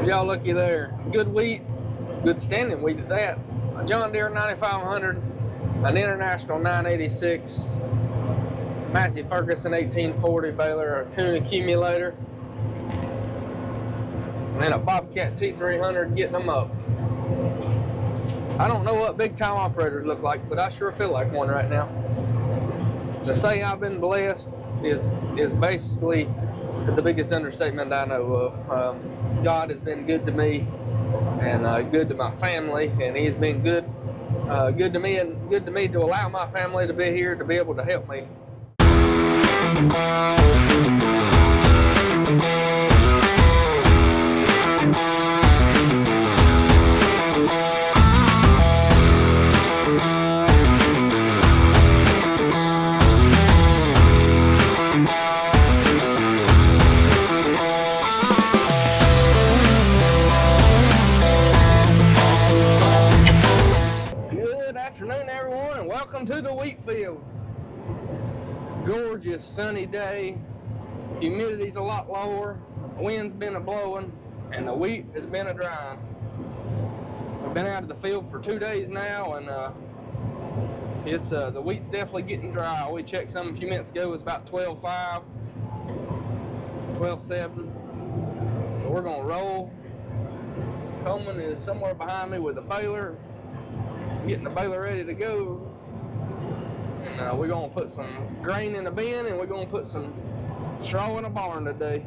Y'all looky there. Good wheat, good standing wheat at that. A John Deere 9500, an International 986, Massey Ferguson 1840 baler, a Kuhn accumulator, and then a Bobcat T300 getting them up. I don't know what big time operators look like, but I sure feel like one right now. To say I've been blessed is basically the biggest understatement I know of. God has been good to me and good to my family, and He's been good to me and good to me to allow my family to be here to be able to help me. Welcome to the wheat field. Gorgeous sunny day. Humidity's a lot lower. The wind's been a-blowing, and the wheat has been a-drying. We've been out of the field for 2 days now, and the wheat's definitely getting dry. We checked some a few minutes ago. It was about 12.5, 12.7. So we're gonna roll. Coleman is somewhere behind me with a baler, getting the baler ready to go. And we're going to put some grain in the bin, and we're going to put some straw in a barn today.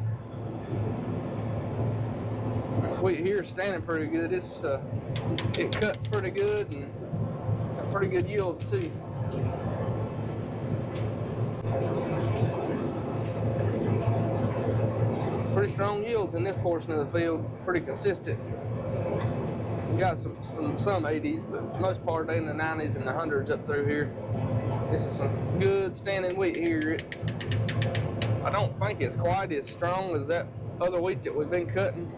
This wheat here is standing pretty good. It cuts pretty good and got pretty good yield too. Pretty strong yields in this portion of the field, pretty consistent. We got some 80s, but for the most part they in the 90s and the 100s up through here. This is some good standing wheat here. I don't think it's quite as strong as that other wheat that we've been cutting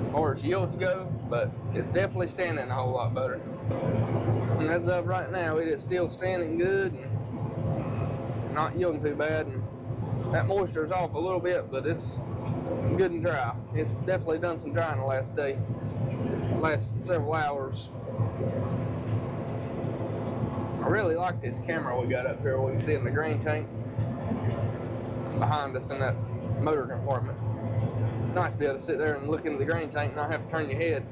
as far as yields go, but it's definitely standing a whole lot better. And as of right now, it is still standing good and not yielding too bad. And that moisture's off a little bit, but it's good and dry. It's definitely done some drying the last day, last several hours. I really like this camera we got up here. We can see in the grain tank behind us in that motor compartment. It's nice to be able to sit there and look into the grain tank and not have to turn your head.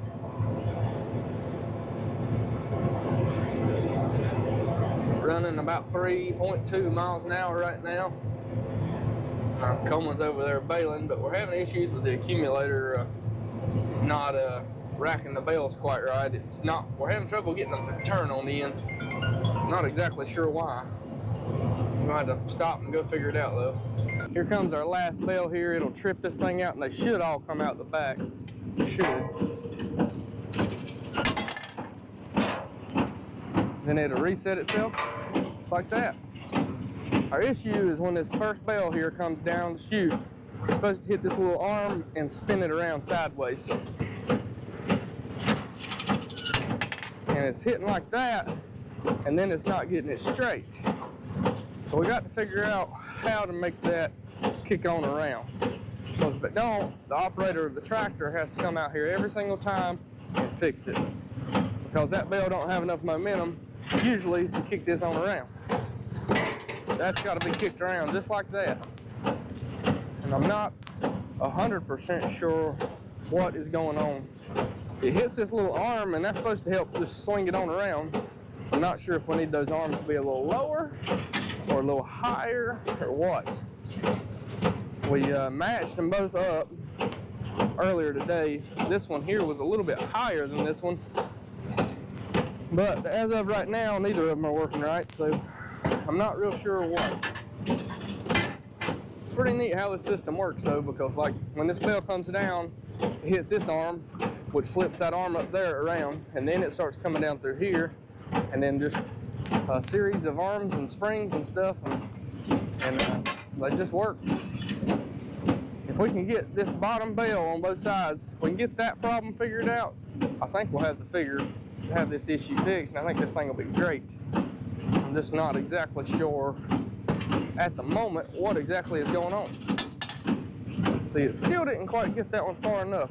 Running about 3.2 miles an hour right now. Coleman's over there baling, but we're having issues with the accumulator not racking the bales quite right. We're having trouble getting them to turn on the end. Not exactly sure why. We're going to have to stop and go figure it out though. Here comes our last bale here. It'll trip this thing out and they should all come out the back. Should. Then it'll reset itself, just like that. Our issue is when this first bale here comes down the chute, it's supposed to hit this little arm and spin it around sideways. And it's hitting like that, and then it's not getting it straight. So we got to figure out how to make that kick on around. Because if it don't, the operator of the tractor has to come out here every single time and fix it. Because that bale don't have enough momentum, usually, to kick this on around. That's got to be kicked around just like that. And I'm not 100% sure what is going on. It hits this little arm, and that's supposed to help just swing it on around. I'm not sure if we need those arms to be a little lower or a little higher or what. We matched them both up earlier today. This one here was a little bit higher than this one, but as of right now, neither of them are working right, so I'm not real sure what. It's pretty neat how this system works though, because like when this bale comes down, it hits this arm, which flips that arm up there around, and then it starts coming down through here, and then just a series of arms and springs and stuff, and they just work. If we can get this bottom bale on both sides, if we can get that problem figured out, I think we'll have this issue fixed, and I think this thing will be great. I'm just not exactly sure at the moment what exactly is going on. See, it still didn't quite get that one far enough.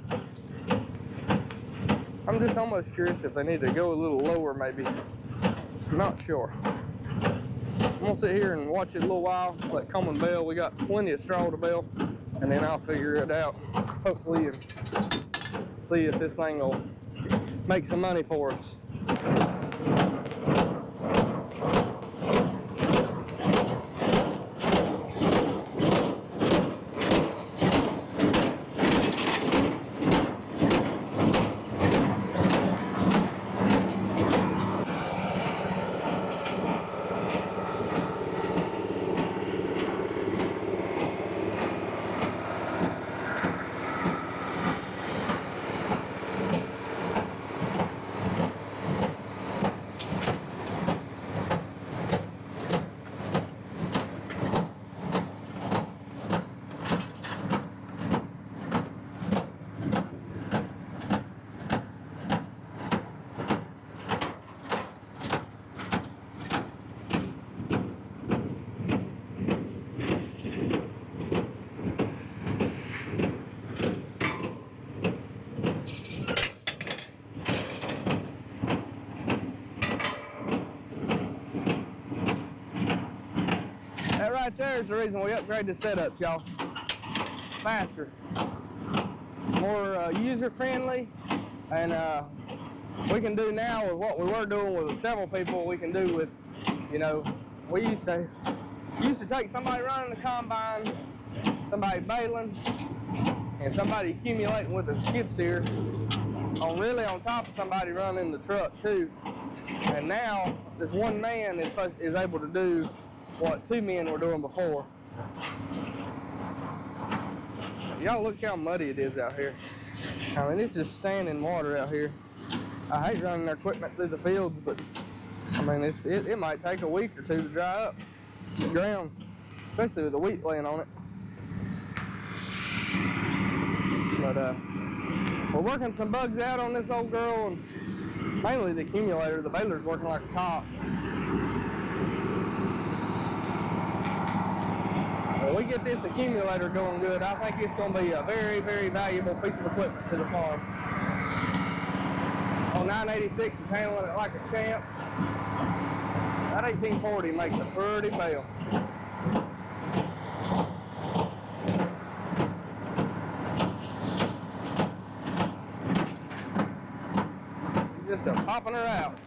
I'm just almost curious if they need to go a little lower, maybe. I'm not sure. I'm gonna sit here and watch it a little while, let Coleman bale. We got plenty of straw to bale, and then I'll figure it out, hopefully, and see if this thing will make some money for us. Right there is the reason we upgraded the setups, y'all. Faster, more user-friendly, and we can do now with what we were doing with several people. We can do with, you know, we used to take somebody running the combine, somebody baling, and somebody accumulating with a skid steer, on top of somebody running the truck too. And now this one man is able to do what two men were doing before. Y'all look how muddy it is out here. I mean, it's just standing water out here. I hate running their equipment through the fields, but I mean, it might take a week or two to dry up the ground, especially with the wheat laying on it. But we're working some bugs out on this old girl, and mainly the accumulator. The baler's working like a top. When we get this accumulator going good, I think it's going to be a very, very valuable piece of equipment to the farm. On 986 is handling it like a champ. That 1840 makes a pretty bale. Just popping her out.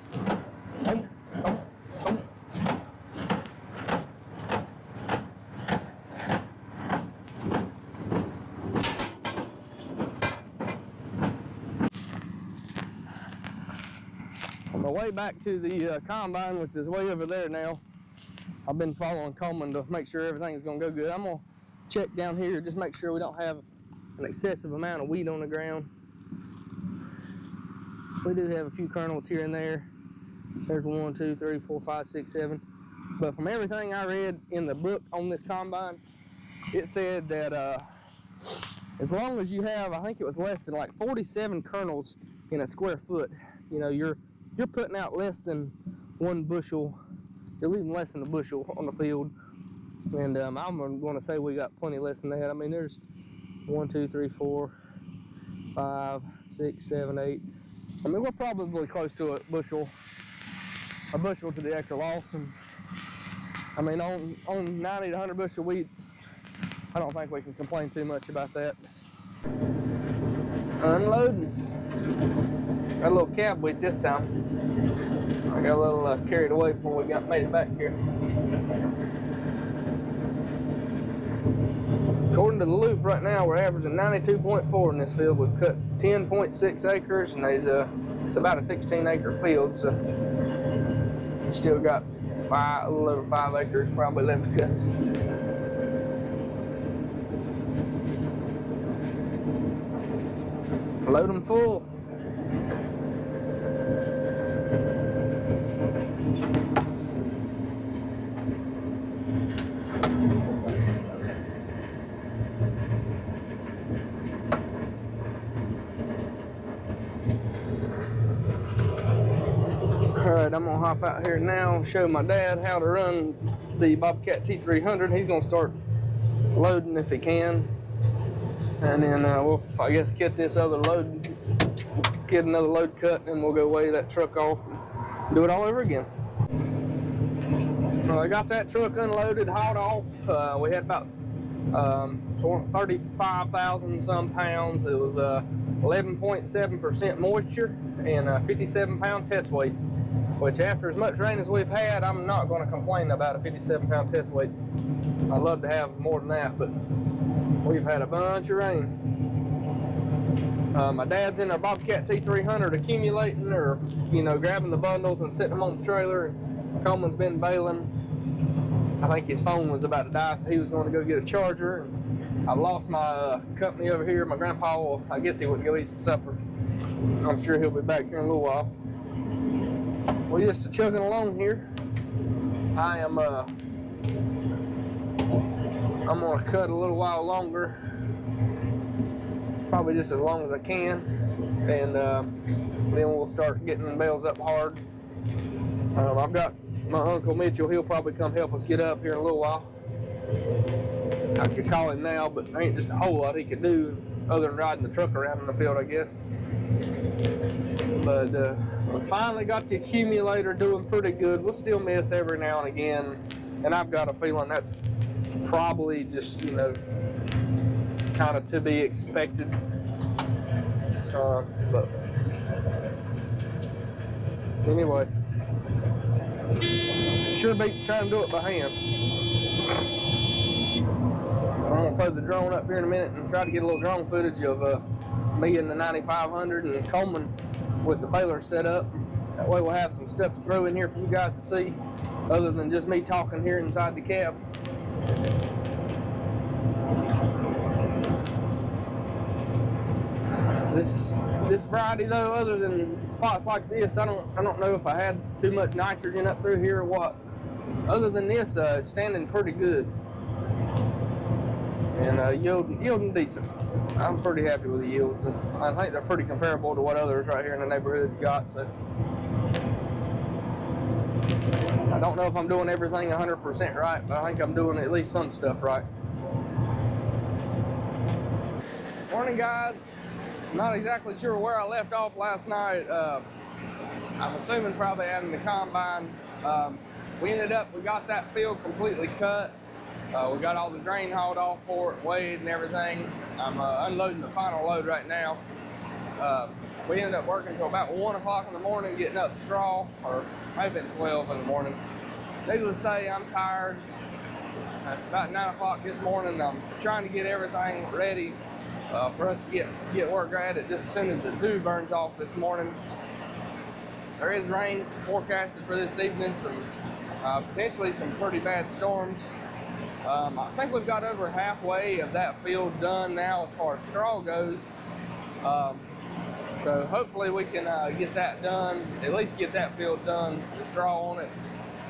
On my way back to the combine, which is way over there now, I've been following Coleman to make sure everything's going to go good. I'm going to check down here, just make sure we don't have an excessive amount of wheat on the ground. We do have a few kernels here and there. There's 1, 2, 3, 4, 5, 6, 7. But from everything I read in the book on this combine, it said that as long as you have, I think it was less than like 47 kernels in a square foot, you know, you're putting out less than 1 bushel. You're leaving less than a bushel on the field. And I'm going to say we got plenty less than that. I mean, there's 1, 2, 3, 4, 5, 6, 7, 8. I mean, we're probably close to a bushel to the acre loss. And I mean, on 90 to 100 bushel wheat, I don't think we can complain too much about that. Unloading. Got a little cab weight this time. I got a little carried away before we made it back here. According to the loop right now, we're averaging 92.4 in this field. We've cut 10.6 acres, and it's about a 16-acre field, so we still got a little over 5 acres probably left to cut. Load them full. Alright, I'm gonna hop out here now and show my dad how to run the Bobcat T300. He's gonna start loading if he can. And then we'll, I guess, get this other load, get another load cut, and we'll go weigh that truck off and do it all over again. Well, I got that truck unloaded, hauled off. We had about 35,000 some pounds. It was 11.7% moisture and a 57-pound test weight, which after as much rain as we've had, I'm not going to complain about a 57-pound test weight. I'd love to have more than that, but we've had a bunch of rain. My dad's in our Bobcat T300 accumulating, or grabbing the bundles and setting them on the trailer. And Coleman's been baling. I think his phone was about to die, so he was going to go get a charger. And I lost my company over here. My grandpa will, I guess he went to go eat some supper. I'm sure he'll be back here in a little while. We're just chugging along here. I'm gonna cut a little while longer, probably just as long as I can, and then we'll start getting the bales up hard. I've got my Uncle Mitchell. He'll probably come help us get up here in a little while. I could call him now, but there ain't just a whole lot he could do other than riding the truck around in the field, I guess. But we finally got the accumulator doing pretty good. We'll still miss every now and again, and I've got a feeling that's probably just, kind of to be expected. But anyway, sure beats trying to do it by hand. I'm gonna throw the drone up here in a minute and try to get a little drone footage of me and the 9500 and Coleman with the baler set up. That way we'll have some stuff to throw in here for you guys to see, other than just me talking here inside the cab. This variety though, other than spots like this, I don't know if I had too much nitrogen up through here or what. Other than this, it's standing pretty good and yielding decent. I'm pretty happy with the yields. I think they're pretty comparable to what others right here in the neighborhood's got. So I don't know if I'm doing everything 100% right, but I think I'm doing at least some stuff right. Morning, guys. Not exactly sure where I left off last night. I'm assuming probably having the combine. We got that field completely cut. We got all the grain hauled off for it, weighed and everything. I'm unloading the final load right now. We ended up working until about 1 o'clock in the morning getting up straw, or maybe 12 in the morning. Needless to say, I'm tired. It's about 9 o'clock this morning. I'm trying to get everything ready for us to get work at it just as soon as the dew burns off this morning. There is rain forecasted for this evening, potentially some pretty bad storms. I think we've got over halfway of that field done now as far as straw goes. So hopefully we can get that done, at least get that field done, the straw on it.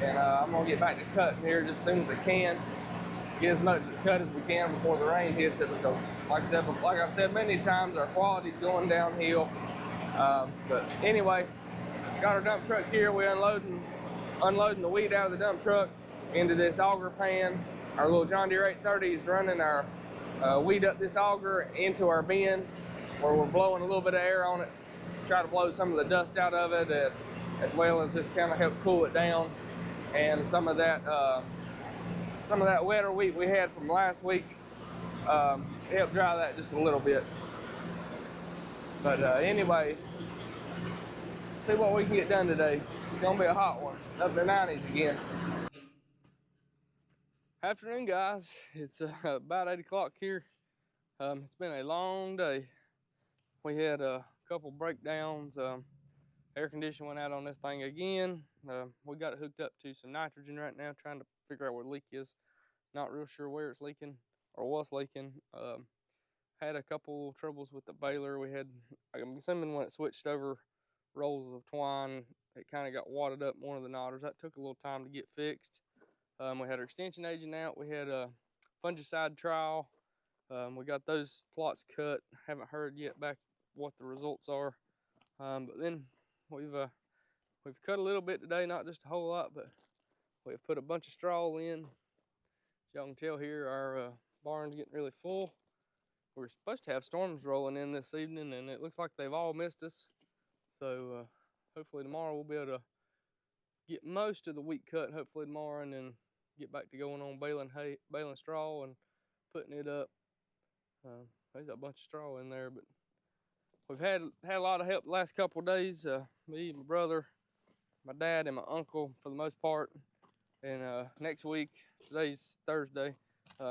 And I'm gonna get back to cutting here just as soon as I can. Get as much cut as we can before the rain hits it, because like I've said many times, our quality's going downhill. But anyway, got our dump truck here. We're unloading the wheat out of the dump truck into this auger pan. Our little John Deere 830 is running our wheat up this auger into our bin, where we're blowing a little bit of air on it, try to blow some of the dust out of it, as well as just kind of help cool it down. And some of that wetter wheat we had from last week helped dry that just a little bit. But anyway, see what we can get done today. It's gonna be a hot one, up in the 90s again. Afternoon, guys. It's about 8 o'clock here. It's been a long day. We had a couple breakdowns. Air conditioning went out on this thing again. We got it hooked up to some nitrogen right now, trying to figure out where the leak is. Not real sure where it's leaking or what's leaking. Had a couple troubles with the baler. I'm assuming when it switched over rolls of twine, it kind of got wadded up one of the knotters. That took a little time to get fixed. We had our extension agent out. We had a fungicide trial. We got those plots cut. Haven't heard yet back what the results are. But then we've cut a little bit today, not just a whole lot, but we've put a bunch of straw in. As y'all can tell here, our barn's getting really full. we're supposed to have storms rolling in this evening, and it looks like they've all missed us. So hopefully tomorrow we'll be able to get most of the wheat cut, hopefully tomorrow, and then get back to going on baling hay, baling straw and putting it up. There's a bunch of straw in there, but we've had a lot of help the last couple of days. Me, my brother, my dad, and my uncle for the most part. And next week, today's Thursday,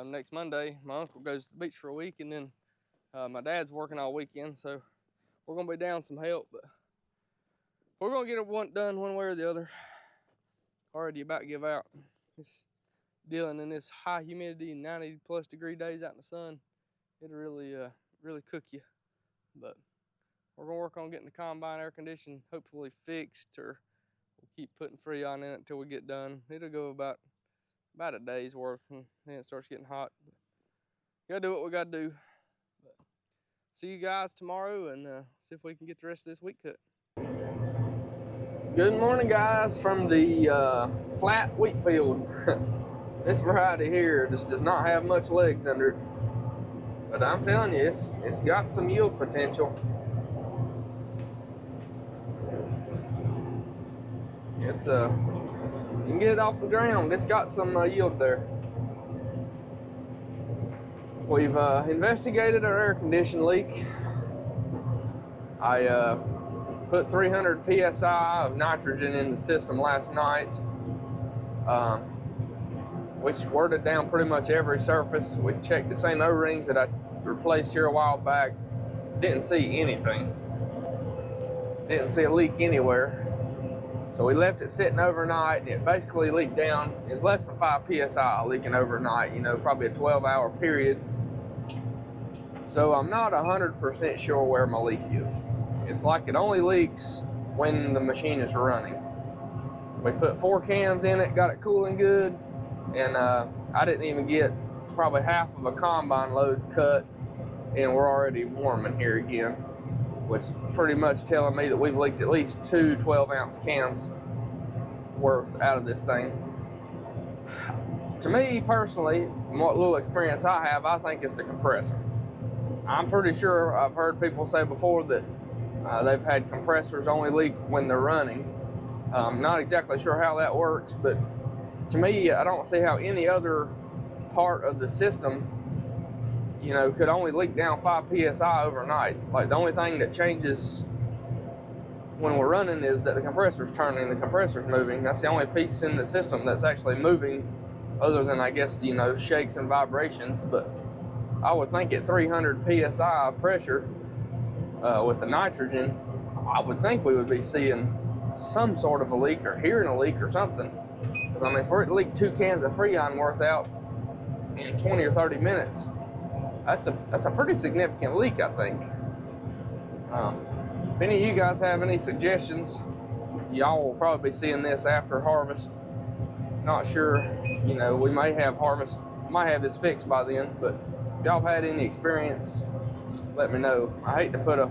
next Monday, my uncle goes to the beach for a week, and then my dad's working all weekend, so we're gonna be down some help, but we're gonna get it done one way or the other. Already about to give out. It's dealing in this high humidity, 90+ degree days out in the sun. It'll really cook you. But we're gonna work on getting the combine air conditioned, hopefully fixed, or we'll keep putting Freon in it until we get done. It'll go about a day's worth, and then it starts getting hot. But gotta do what we gotta do. But see you guys tomorrow, and see if we can get the rest of this wheat cut. Good morning, guys, from the flat wheat field. This variety here just does not have much legs under it. But I'm telling you, it's got some yield potential. It's you can get it off the ground. It's got some yield there. We've investigated our air condition leak. I put 300 psi of nitrogen in the system last night. We squirted down pretty much every surface. We checked the same O-rings that I replaced here a while back. Didn't see anything. Didn't see a leak anywhere. So we left it sitting overnight, and it basically leaked down. It was less than 5 psi leaking overnight, you know, probably a 12-hour period. So I'm not 100% sure where my leak is. It's like it only leaks when the machine is running. We put 4 cans in it, got it cooling good, and I didn't even get probably half of a combine load cut, and we're already warming here again, which is pretty much telling me that we've leaked at least 2 12-ounce cans worth out of this thing. To me personally, from what little experience I have, I think it's the compressor. I'm pretty sure I've heard people say before that they've had compressors only leak when they're running. Not exactly sure how that works, but to me, I don't see how any other part of the system, you know, could only leak down 5 psi overnight. Like, the only thing that changes when we're running is that the compressor's turning, the compressor's moving. That's the only piece in the system that's actually moving, other than, I guess, you know, shakes and vibrations. But I would think at 300 psi pressure with the nitrogen, I would think we would be seeing some sort of a leak or hearing a leak or something. Because, I mean, for it to leak 2 cans of Freon worth out in 20 or 30 minutes, that's a pretty significant leak, I think. If any of you guys have any suggestions, y'all will probably be seeing this after harvest. Not sure, you know, we might have this fixed by then, but if y'all have had any experience, let me know. I hate to put a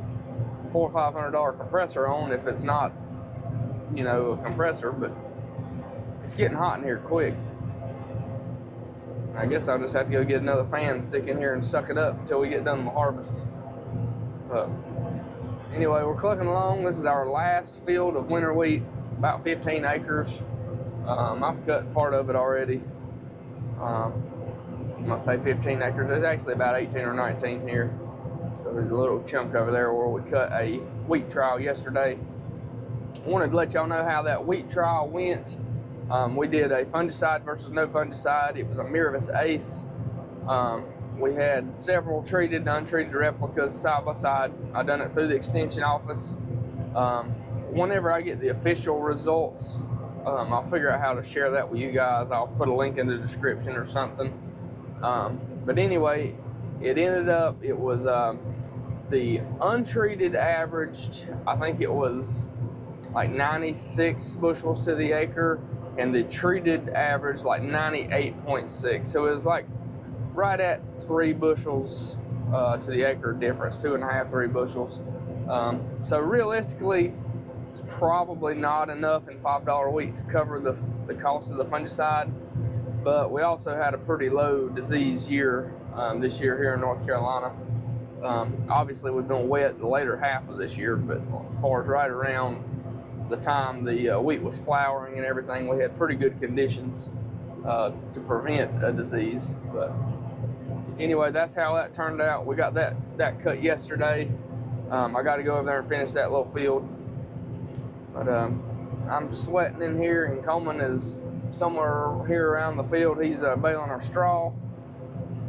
$400 or $500 compressor on if it's not, you know, a compressor, but it's getting hot in here quick. I guess I'll just have to go get another fan, stick in here and suck it up until we get done with harvest. But anyway, we're clucking along. This is our last field of winter wheat. It's about 15 acres. I've cut part of it already. I'm gonna say 15 acres. There's actually about 18 or 19 here. So there's a little chunk over there where we cut a wheat trial yesterday. I wanted to let y'all know how that wheat trial went. We did a fungicide versus no fungicide. It was a Miravis Ace. We had several treated and untreated replicas side by side. I done it through the extension office. Whenever I get the official results, I'll figure out how to share that with you guys. I'll put a link in the description or something. But anyway, it ended up, it was the untreated averaged, I think it was like 96 bushels to the acre, and the treated average like 98.6. So it was like right at 3 bushels to the acre difference, 2.5, 3 bushels. So realistically, it's probably not enough in $5 wheat to cover the cost of the fungicide, but we also had a pretty low disease year this year here in North Carolina. Obviously, we've been wet the later half of this year, but as far as right around the time the wheat was flowering and everything, we had pretty good conditions to prevent a disease. But anyway, that's how that turned out. We got that cut yesterday. I got to go over there and finish that little field. But I'm sweating in here, and Coleman is somewhere here around the field. He's baling our straw.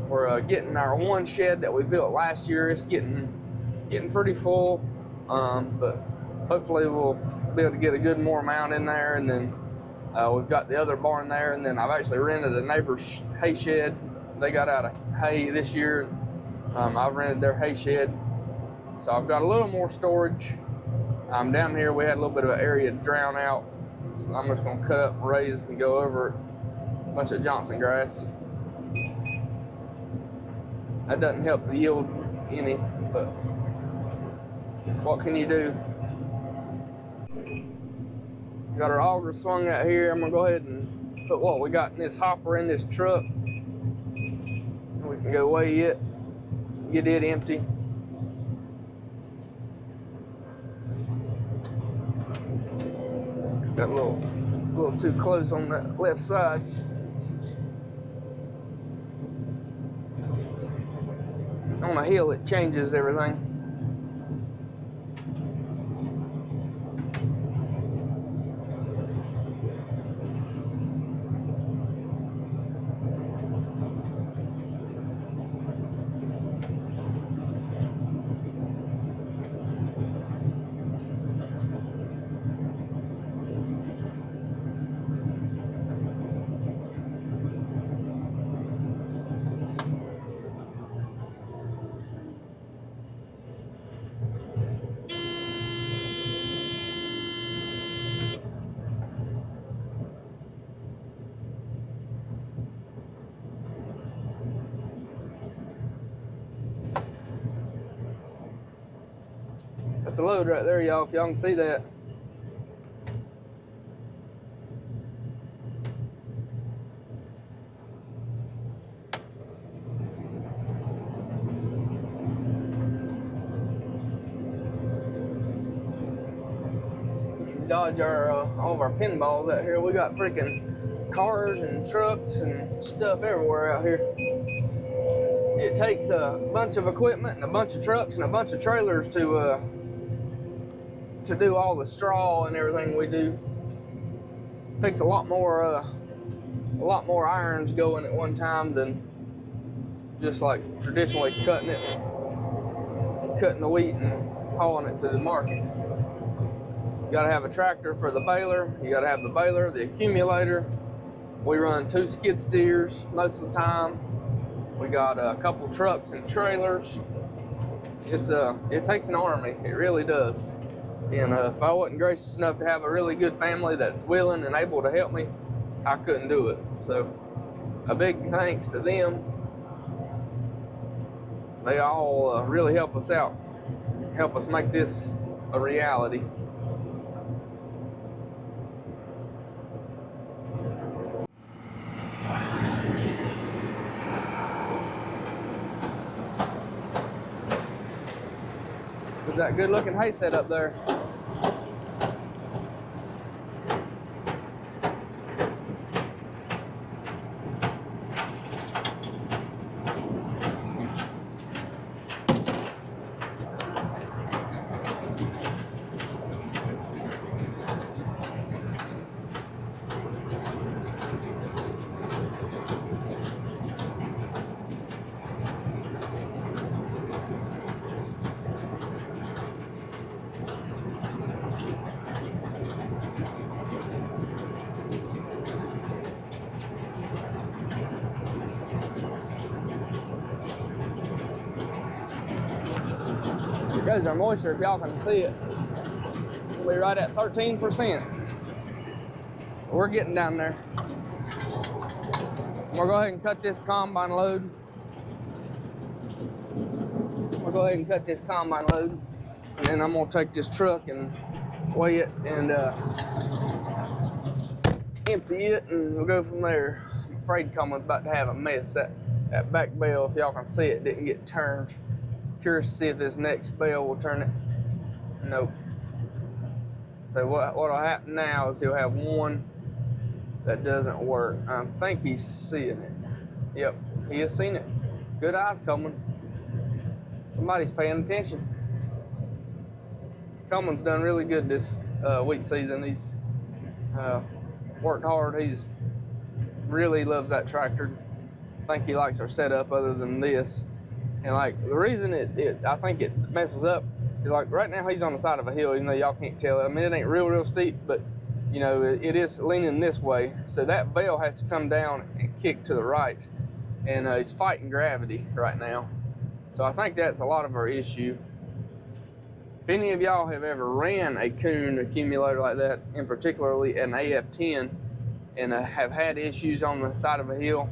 We're getting our one shed that we built last year. It's getting pretty full, but hopefully we'll be able to get a good more amount in there. And then we've got the other barn there, and then I've actually rented a neighbor's hay shed. They got out of hay this year. I've rented their hay shed, so I've got a little more storage. Down here we had a little bit of an area drown out, so I'm just going to cut up and raise and go over a bunch of Johnson grass. That doesn't help the yield any, but what can you do? Got our auger swung out here. I'm gonna go ahead and put what we got in this hopper in this truck. And we can go weigh it, get it empty. Got a little too close on that left side. On a hill, it changes everything. That's a load right there, y'all, if y'all can see that. Dodge all of our pinballs out here. We got freaking cars and trucks and stuff everywhere out here. It takes a bunch of equipment and a bunch of trucks and a bunch of trailers to do all the straw and everything we do. It takes a lot more irons going at one time than just like traditionally cutting the wheat and hauling it to the market. You gotta have a tractor for the baler. You gotta have the baler, the accumulator. We run 2 skid steers most of the time. We got a couple trucks and trailers. It takes an army, it really does. And if I wasn't gracious enough to have a really good family that's willing and able to help me, I couldn't do it. So a big thanks to them. They all really help us out, help us make this a reality. There's that good looking hay set up there. There's our moisture, if y'all can see it. We'll be right at 13%. So we're getting down there. We'll go ahead and cut this combine load. And then I'm gonna take this truck and weigh it and empty it, and we'll go from there. I'm afraid Coleman's about to have a mess. That back bale, if y'all can see it, didn't get turned. Curious to see if this next bale will turn it. Nope. So what'll happen now is he'll have one that doesn't work. I think he's seeing it. Yep, he has seen it. Good eyes, Coleman. Somebody's paying attention. Coleman's done really good this wheat season. He's worked hard. He's really loves that tractor. I think he likes our setup other than this. And like the reason I think it messes up is like right now he's on the side of a hill, even though y'all can't tell. I mean, it ain't real steep, but you know, it is leaning this way. So that bale has to come down and kick to the right. And he's fighting gravity right now. So I think that's a lot of our issue. If any of y'all have ever ran a Kuhn accumulator like that, in particularly an AF10, and have had issues on the side of a hill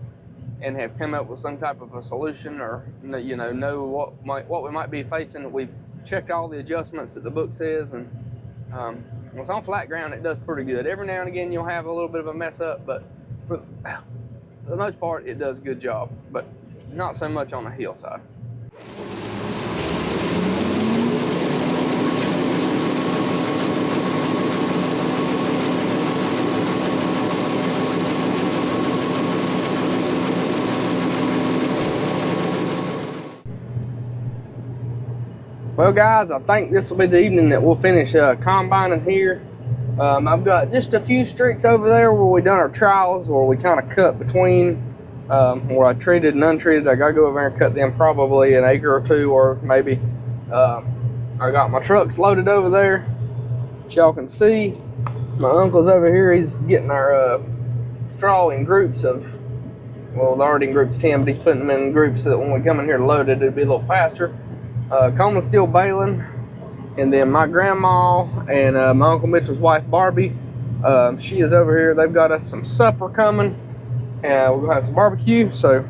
and have come up with some type of a solution, or you know what we might be facing, we've checked all the adjustments that the book says, and when it's on flat ground, it does pretty good. Every now and again, you'll have a little bit of a mess up, but for the most part, it does a good job, but not so much on the hillside. Well guys, I think this will be the evening that we'll finish combining here. I've got just a few streaks over there where we done our trials, where we kind of cut between where I treated and untreated. I gotta go over there and cut them probably an acre or two worth, maybe. I got my trucks loaded over there, as y'all can see. My uncle's over here, he's getting our straw in groups of, well, they're already in groups 10, but he's putting them in groups so that when we come in here to load it, it'll be a little faster. Coleman's still baling, and then my grandma and my Uncle Mitchell's wife Barbie, she is over here. They've got us some supper coming, and we're gonna have some barbecue. So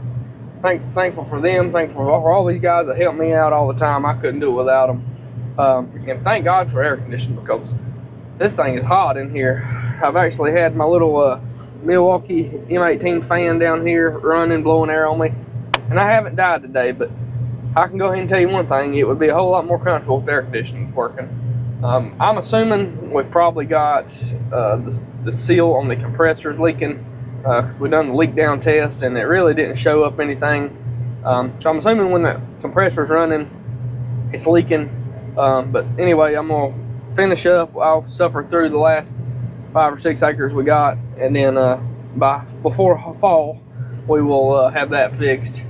thankful for them, thankful for all these guys that help me out all the time. I couldn't do it without them. And thank God for air conditioning, because this thing is hot in here. I've actually had my little Milwaukee M18 fan down here running, blowing air on me, and I haven't died today, but I can go ahead and tell you one thing, it would be a whole lot more comfortable if the air conditioning was working. I'm assuming we've probably got the seal on the compressors leaking, because we done the leak down test and it really didn't show up anything. So I'm assuming when the compressor's running, it's leaking. But anyway, I'm gonna finish up. I'll suffer through the last 5 or 6 acres we got, and then before fall, we will have that fixed.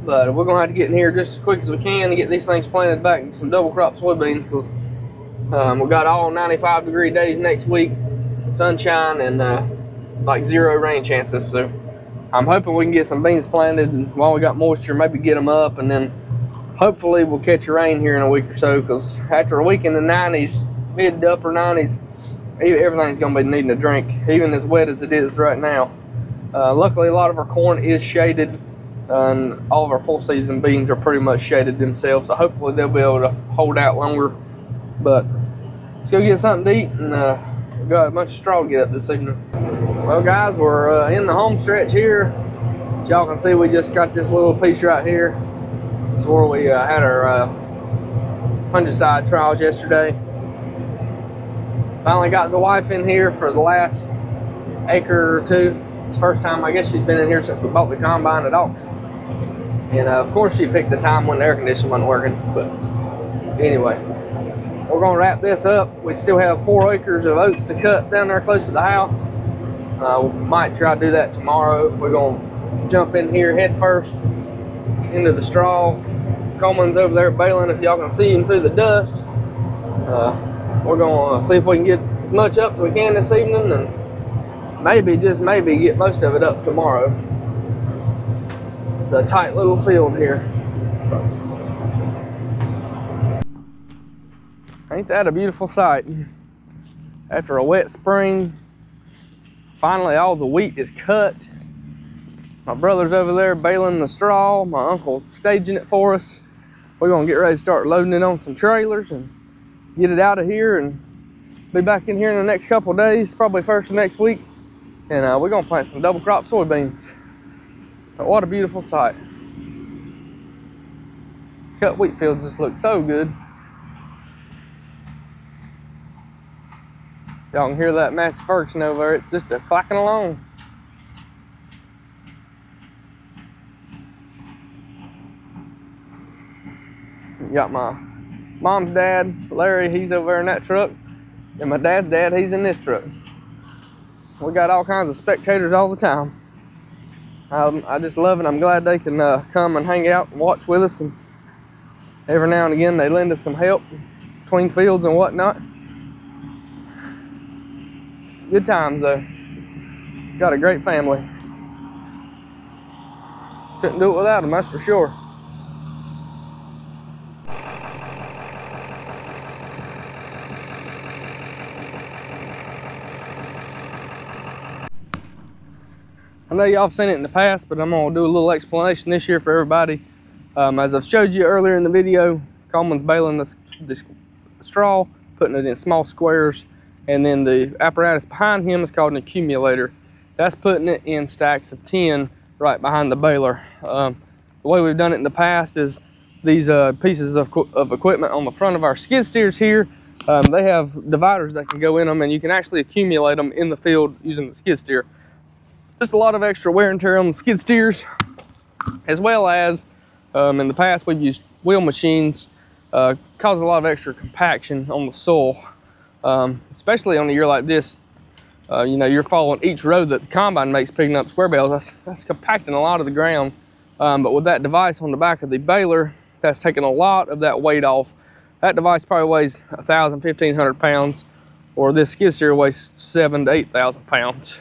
But we're gonna have to get in here just as quick as we can to get these things planted back in some double crop soybeans, because we got all 95-degree days next week, sunshine, and like 0 rain chances. So I'm hoping we can get some beans planted, and while we got moisture, maybe get them up, and then hopefully we'll catch a rain here in a week or so, because after a week in the 90s, mid to upper 90s, everything's gonna be needing a drink, even as wet as it is right now. Luckily, a lot of our corn is shaded, and all of our full season beans are pretty much shaded themselves, so hopefully they'll be able to hold out longer. But let's go get something to eat, and we've got a bunch of straw to get up this evening. Well guys, we're in the home stretch here. As y'all can see, we just got this little piece right here. This is where we had our fungicide trials yesterday. Finally got the wife in here for the last acre or two. It's the first time, I guess she's been in here since we bought the combine at auction. And of course she picked the time when the air conditioning wasn't working. But anyway, we're gonna wrap this up. We still have 4 acres of oats to cut down there close to the house. We might try to do that tomorrow. We're gonna jump in here head first into the straw. Coleman's over there baling, if y'all can see him through the dust. We're gonna see if we can get as much up as we can this evening, and maybe, just maybe, get most of it up tomorrow. It's a tight little field here. Ain't that a beautiful sight? After a wet spring, finally all the wheat is cut. My brother's over there baling the straw. My uncle's staging it for us. We're gonna get ready to start loading it on some trailers and get it out of here, and be back in here in the next couple of days, probably first of next week. And we're gonna plant some double crop soybeans. But what a beautiful sight. cut wheat fields just look so good. Y'all can hear that massive Ferguson over there. It's just a clacking along. Got my mom's dad, Larry, he's over there in that truck. And my dad's dad, he's in this truck. We got all kinds of spectators all the time. I just love it. I'm glad they can come and hang out and watch with us. And every now and again, they lend us some help between fields and whatnot. Good times though. Got a great family. Couldn't do it without them, that's for sure. I know y'all have seen it in the past, but I'm gonna do a little explanation this year for everybody. As I've showed you earlier in the video, Coleman's baling this straw, putting it in small squares, and then the apparatus behind him is called an accumulator. That's putting it in stacks of 10 right behind the baler. The way we've done it in the past is these pieces of equipment on the front of our skid steers here, they have dividers that can go in them, and you can actually accumulate them in the field using the skid steer. Just a lot of extra wear and tear on the skid steers, as well as in the past we've used wheel machines, cause a lot of extra compaction on the soil, especially on a year like this. You know, you're following each row that the combine makes picking up square bales. That's compacting a lot of the ground, but with that device on the back of the baler, that's taking a lot of that weight off. That device probably weighs 1,000, 1,500 pounds, or this skid steer weighs 7,000 to 8,000 pounds.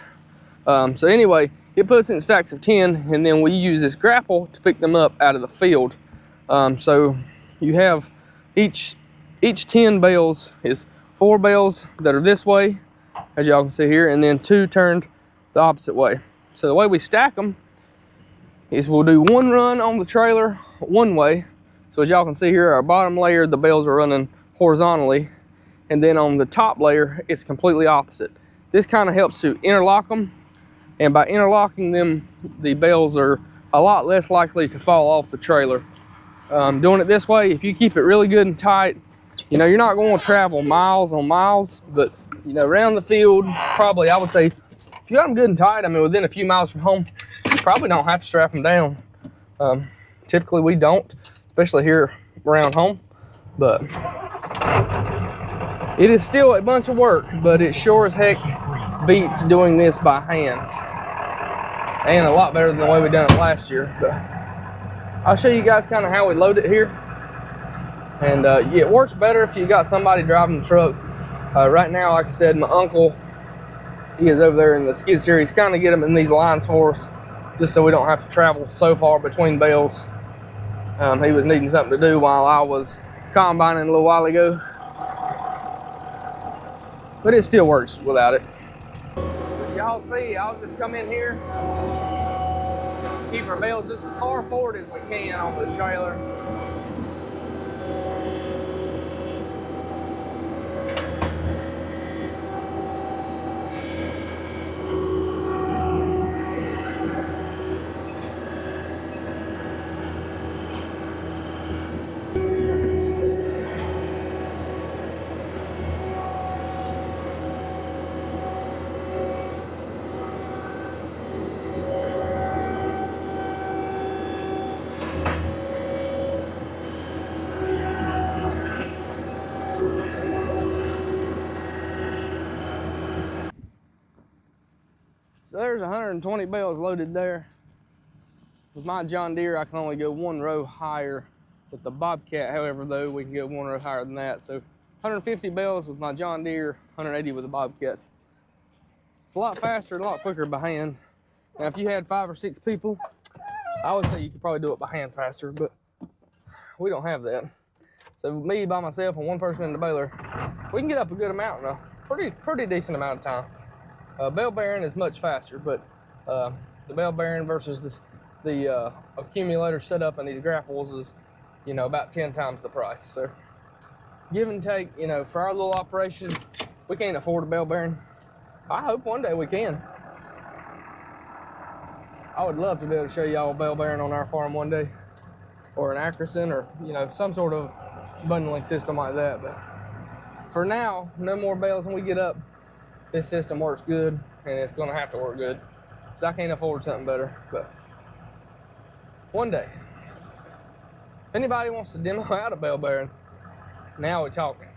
So anyway, it puts it in stacks of 10, and then we use this grapple to pick them up out of the field. So you have each 10 bales is 4 bales that are this way, as y'all can see here, and then 2 turned the opposite way. So the way we stack them is we'll do one run on the trailer one way. So as y'all can see here, our bottom layer, the bales are running horizontally, and then on the top layer, it's completely opposite. This kind of helps to interlock them. And by interlocking them, the bales are a lot less likely to fall off the trailer. Doing it this way, if you keep it really good and tight, you know, you're not going to travel miles on miles, but, you know, around the field, probably, I would say, if you got them good and tight, I mean, within a few miles from home, you probably don't have to strap them down. Typically, we don't, especially here around home, but it is still a bunch of work, but it sure as heck beats doing this by hand, and a lot better than the way we done it last year. But I'll show you guys kind of how we load it here, and it works better if you got somebody driving the truck. Right now, like I said, my uncle, he is over there in the skid steer. He's kind of get them in these lines for us, just so we don't have to travel so far between bales. He was needing something to do while I was combining a little while ago, but it still works without it. Y'all see, I'll just come in here, keep our bales just as far forward as we can on the trailer. So there's 120 bales loaded there. With my John Deere, I can only go 1 row higher. With the Bobcat, however, though, we can go 1 row higher than that. So 150 bales with my John Deere, 180 with the Bobcat. It's a lot faster, a lot quicker by hand. Now, if you had 5 or 6 people, I would say you could probably do it by hand faster, but we don't have that. So me by myself and 1 person in the baler, we can get up a good amount in a pretty decent amount of time. Bale bearing is much faster, but the bale bearing versus the accumulator setup and these grapples is, you know, about 10 times the price. So give and take, you know, for our little operation, we can't afford a bale bearing. I hope one day we can. I would love to be able to show y'all a bale bearing on our farm one day. or an Accuracy, or some sort of bundling system like that. But for now, no more bales when we get up. This system works good, and it's going to have to work good, so I can't afford something better. But one day, if anybody wants to demo out a bale bearing, now we're talking.